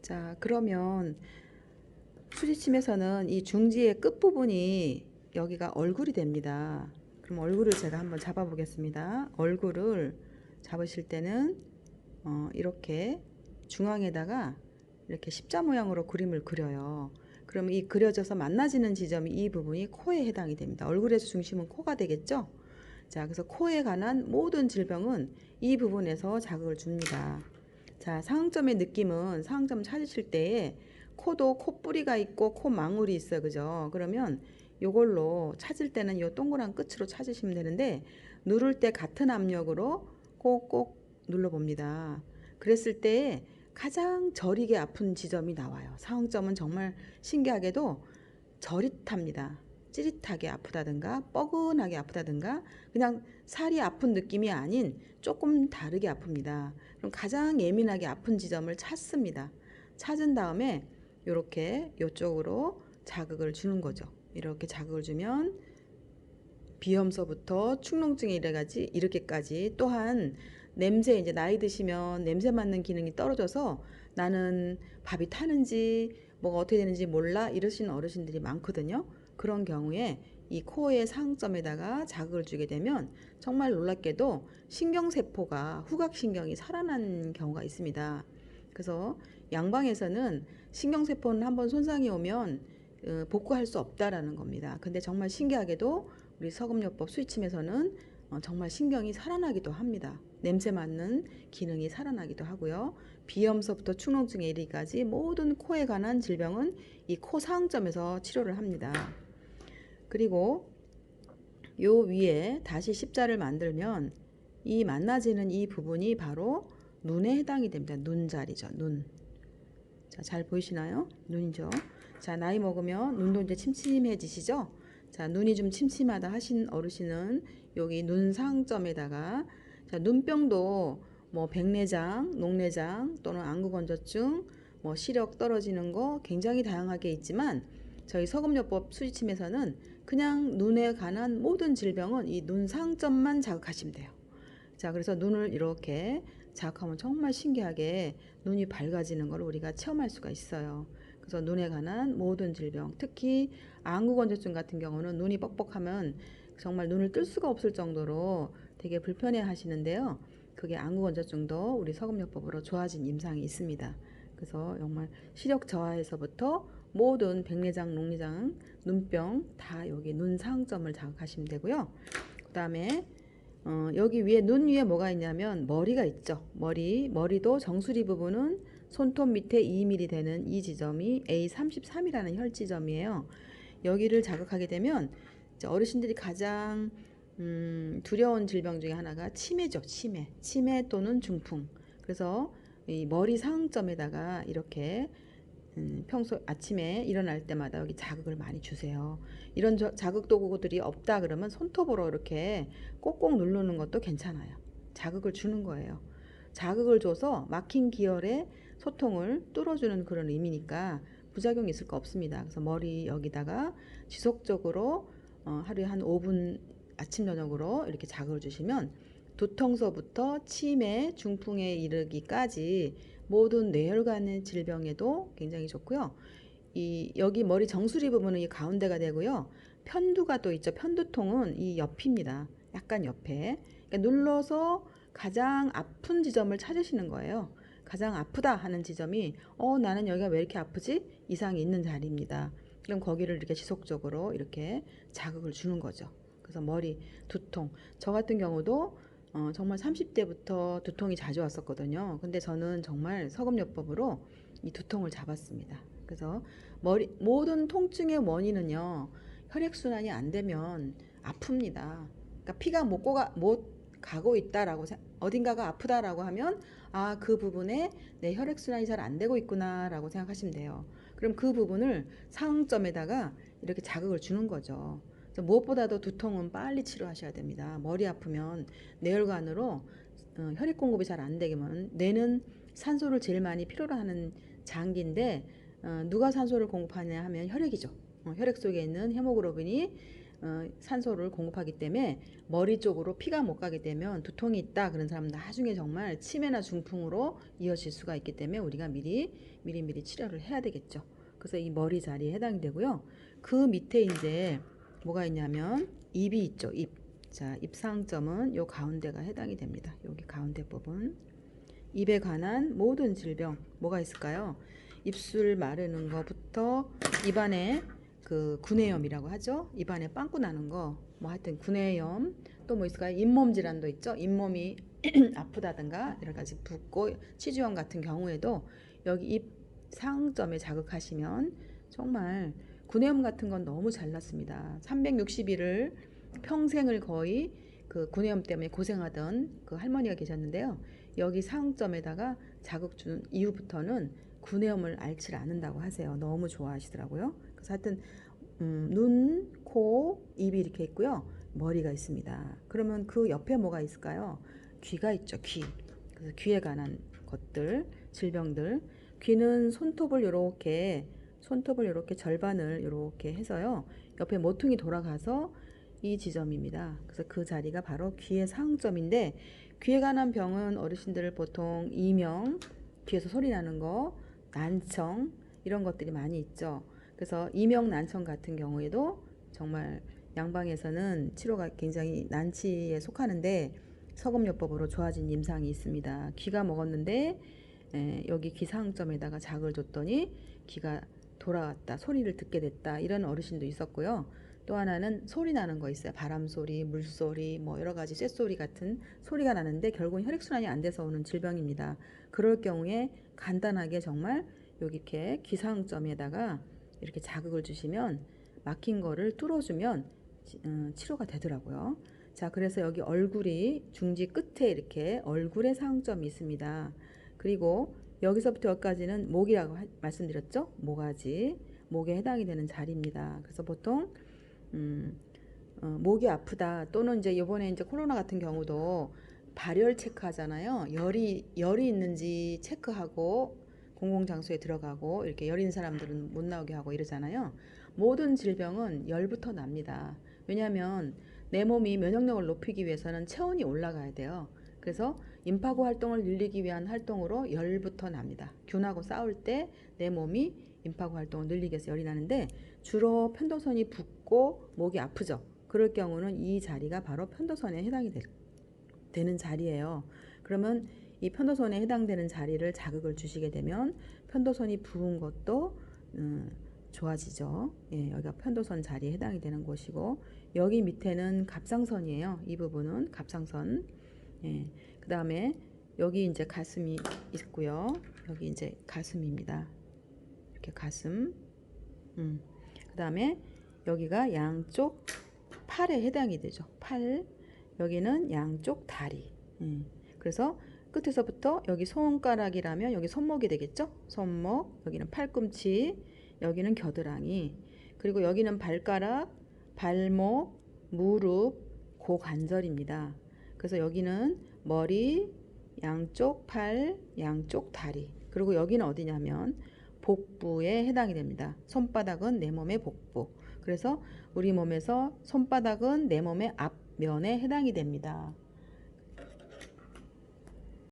자, 그러면 수지침에서는 이 중지의 끝부분이 여기가 얼굴이 됩니다. 그럼 얼굴을 제가 한번 잡아 보겠습니다. 얼굴을 잡으실 때는 이렇게 중앙에다가 이렇게 십자 모양으로 그림을 그려요. 그럼 이 그려져서 만나지는 지점이 이 부분이 코에 해당이 됩니다. 얼굴에서 중심은 코가 되겠죠? 자, 그래서 코에 관한 모든 질병은 이 부분에서 자극을 줍니다. 자, 상응점의 느낌은 상응점 찾으실 때에 코도 콧뿌리가 있고 코망울이 있어요. 그죠? 그러면 요걸로 찾을 때는 요 동그란 끝으로 찾으시면 되는데 누를 때 같은 압력으로 꼭꼭 눌러봅니다. 그랬을 때 가장 저리게 아픈 지점이 나와요. 상응점은 정말 신기하게도 저릿합니다. 찌릿하게 아프다든가 뻐근하게 아프다든가 그냥 살이 아픈 느낌이 아닌 조금 다르게 아픕니다. 그럼 가장 예민하게 아픈 지점을 찾습니다. 찾은 다음에 이렇게 이쪽으로 자극을 주는 거죠. 이렇게 자극을 주면 비염서부터 축농증에 이르게까지 또한 냄새 이제 나이 드시면 냄새 맡는 기능이 떨어져서 나는 밥이 타는지 뭐가 어떻게 되는지 몰라 이러시는 어르신들이 많거든요. 그런 경우에 이 코의 상점에다가 자극을 주게 되면 정말 놀랍게도 신경세포가 후각신경이 살아난 경우가 있습니다. 그래서 양방에서는 신경세포는 한번 손상이 오면 복구할 수 없다라는 겁니다. 근데 정말 신기하게도 우리 서금요법 수의침에서는 정말 신경이 살아나기도 합니다. 냄새 맡는 기능이 살아나기도 하고요. 비염서부터 축농증에 이르기까지 모든 코에 관한 질병은 이 코 상점에서 치료를 합니다. 그리고 요 위에 다시 십자를 만들면 이 만나지는 이 부분이 바로 눈에 해당이 됩니다. 눈 자리죠. 눈. 자, 잘 보이시나요? 눈이죠. 자, 나이 먹으면 눈도 이제 침침해지시죠? 자, 눈이 좀 침침하다 하신 어르신은 여기 눈 상점에다가 자, 눈병도 뭐 백내장, 녹내장 또는 안구건조증, 뭐 시력 떨어지는 거 굉장히 다양하게 있지만 저희 서금요법 수지침에서는 그냥 눈에 관한 모든 질병은 이 눈 상점만 자극하시면 돼요. 자, 그래서 눈을 이렇게 자극하면 정말 신기하게 눈이 밝아지는 걸 우리가 체험할 수가 있어요. 그래서 눈에 관한 모든 질병, 특히 안구건조증 같은 경우는 눈이 뻑뻑하면 정말 눈을 뜰 수가 없을 정도로 되게 불편해 하시는데요. 그게 안구건조증도 우리 서금요법으로 좋아진 임상이 있습니다. 그래서 정말 시력 저하에서부터 모든 백내장, 녹내장, 눈병 다 여기 눈 상점을 자극하시면 되고요. 그 다음에 여기 위에 눈 위에 뭐가 있냐면 머리가 있죠. 머리도 정수리 부분은 손톱 밑에 2mm 되는 이 지점이 A33이라는 혈지점이에요. 여기를 자극하게 되면 어르신들이 가장 두려운 질병 중에 하나가 치매죠. 치매 또는 중풍. 그래서 이 머리 상점에다가 이렇게 평소 아침에 일어날 때마다 여기 자극을 많이 주세요. 이런 자극 도구들이 없다 그러면 손톱으로 이렇게 꼭꼭 누르는 것도 괜찮아요. 자극을 주는 거예요. 자극을 줘서 막힌 기혈의 소통을 뚫어주는 그런 의미니까 부작용이 있을 거 없습니다. 그래서 머리 여기다가 지속적으로 하루에 한 5분 아침 저녁으로 이렇게 자극을 주시면 두통서부터 치매, 중풍에 이르기까지 모든 뇌혈관의 질병에도 굉장히 좋고요. 여기 머리 정수리 부분은 이 가운데가 되고요. 편두가 또 있죠. 편두통은 이 옆입니다. 약간 옆에. 그러니까 눌러서 가장 아픈 지점을 찾으시는 거예요. 가장 아프다 하는 지점이 나는 여기가 왜 이렇게 아프지? 이상이 있는 자리입니다. 그럼 거기를 이렇게 지속적으로 이렇게 자극을 주는 거죠. 그래서 머리 두통. 저 같은 경우도 정말 30대부터 두통이 자주 왔었거든요. 근데 저는 정말 서금요법으로 이 두통을 잡았습니다. 그래서 모든 통증의 원인은요, 혈액순환이 안 되면 아픕니다. 그러니까 피가 못 가고 있다라고, 어딘가가 아프다라고 하면, 아, 그 부분에 내 혈액순환이 잘 안 되고 있구나라고 생각하시면 돼요. 그럼 그 부분을 상점에다가 이렇게 자극을 주는 거죠. 무엇보다도 두통은 빨리 치료하셔야 됩니다. 머리 아프면 뇌혈관으로 혈액 공급이 잘 안 되면 뇌는 산소를 제일 많이 필요로 하는 장기인데 누가 산소를 공급하냐 하면 혈액이죠. 혈액 속에 있는 헤모글로빈이 산소를 공급하기 때문에 머리 쪽으로 피가 못 가게 되면 두통이 있다 그런 사람은 나중에 정말 치매나 중풍으로 이어질 수가 있기 때문에 우리가 미리 치료를 해야 되겠죠. 그래서 이 머리 자리에 해당이 되고요. 그 밑에 이제 뭐가 있냐면 입이 있죠. 입. 자, 입상점은 요 가운데가 해당이 됩니다. 여기 가운데 부분. 입에 관한 모든 질병 뭐가 있을까요? 입술 마르는 거부터 입안에 그 구내염이라고 하죠. 입안에 빵꾸 나는 거, 뭐 하여튼 구내염, 또 뭐 있을까요? 잇몸 질환도 있죠. 잇몸이 아프다든가 여러 가지 붓고 치주염 같은 경우에도 여기 입 상점에 자극하시면 정말 구내염 같은 건 너무 잘났습니다. 360일을 평생을 거의 그 구내염 때문에 고생하던 그 할머니가 계셨는데요. 여기 상점에다가 자극 주는 이후부터는 구내염을 앓지 않는다고 하세요. 너무 좋아하시더라고요. 그래서 하여튼 눈, 코, 입이 이렇게 있고요. 머리가 있습니다. 그러면 그 옆에 뭐가 있을까요? 귀가 있죠. 귀. 그래서 귀에 관한 것들, 질병들. 귀는 손톱을 이렇게 절반을 이렇게 해서요. 옆에 모퉁이 돌아가서 이 지점입니다. 그래서 그 자리가 바로 귀의 상점인데 귀에 관한 병은 어르신들 보통 이명, 귀에서 소리 나는 거, 난청 이런 것들이 많이 있죠. 그래서 이명 난청 같은 경우에도 정말 양방에서는 치료가 굉장히 난치에 속하는데 서금요법으로 좋아진 임상이 있습니다. 귀가 먹었는데 여기 귀상점에다가 자극을 줬더니 귀가 돌아왔다, 소리를 듣게 됐다 이런 어르신도 있었고요. 또 하나는 소리 나는 거 있어요. 바람 소리, 물소리, 뭐 여러 가지 쇳소리 같은 소리가 나는데 결국은 혈액순환이 안 돼서 오는 질병입니다. 그럴 경우에 간단하게 정말 여기 이렇게 귀상점에다가 이렇게 자극을 주시면 막힌 거를 뚫어주면 치료가 되더라고요. 자, 그래서 여기 얼굴이 중지 끝에 이렇게 얼굴에 상점이 있습니다. 그리고 여기서부터 여기까지는 목이라고 말씀드렸죠? 모가지, 목에 해당이 되는 자리입니다. 그래서 보통 목이 아프다 또는 이제 이번에 이제 코로나 같은 경우도 발열 체크하잖아요. 열이 있는지 체크하고 공공장소에 들어가고 이렇게 열 있는 사람들은 못 나오게 하고 이러잖아요. 모든 질병은 열부터 납니다. 왜냐하면 내 몸이 면역력을 높이기 위해서는 체온이 올라가야 돼요. 그래서 임파구 활동을 늘리기 위한 활동으로 열부터 납니다. 균하고 싸울 때 내 몸이 임파구 활동을 늘리기 위해서 열이 나는데 주로 편도선이 붓고 목이 아프죠. 그럴 경우는 이 자리가 바로 편도선에 해당이 되는 자리예요. 그러면 이 편도선에 해당되는 자리를 자극을 주시게 되면 편도선이 부은 것도 좋아지죠. 예, 여기가 편도선 자리에 해당이 되는 곳이고 여기 밑에는 갑상선이에요. 이 부분은 갑상선. 예, 그 다음에 여기 이제 가슴이 있고요. 여기 이제 가슴입니다. 이렇게 가슴. 그 다음에 여기가 양쪽 팔에 해당이 되죠. 팔. 여기는 양쪽 다리. 그래서 끝에서부터 여기 손가락이라면 여기 손목이 되겠죠. 손목. 여기는 팔꿈치. 여기는 겨드랑이. 그리고 여기는 발가락, 발목, 무릎, 고관절입니다. 그래서 여기는 머리, 양쪽 팔, 양쪽 다리. 그리고 여기는 어디냐면 복부에 해당이 됩니다. 손바닥은 내 몸의 복부. 그래서 우리 몸에서 손바닥은 내 몸의 앞면에 해당이 됩니다.